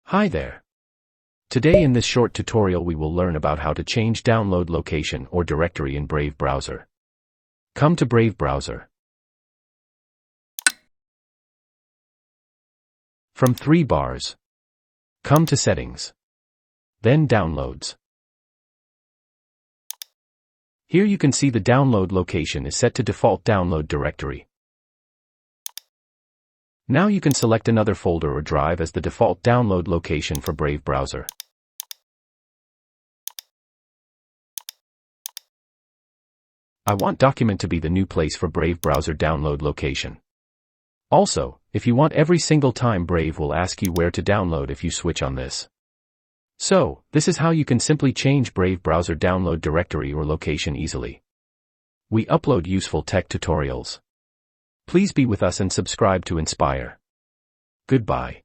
Hi there. Today in this short tutorial we will learn about how to change download location or directory in Brave browser. Come to Brave browser. From 3 bars. Come to Settings. Then Downloads. Here you can see the download location is set to default download directory. Now you can select another folder or drive as the default download location for Brave browser. I want document to be the new place for Brave browser download location. Also, if you want every single time Brave will ask you where to download if you switch on this. So, this is how you can simply change Brave browser download directory or location easily. We upload useful tech tutorials. Please be with us and subscribe to inspire. Goodbye.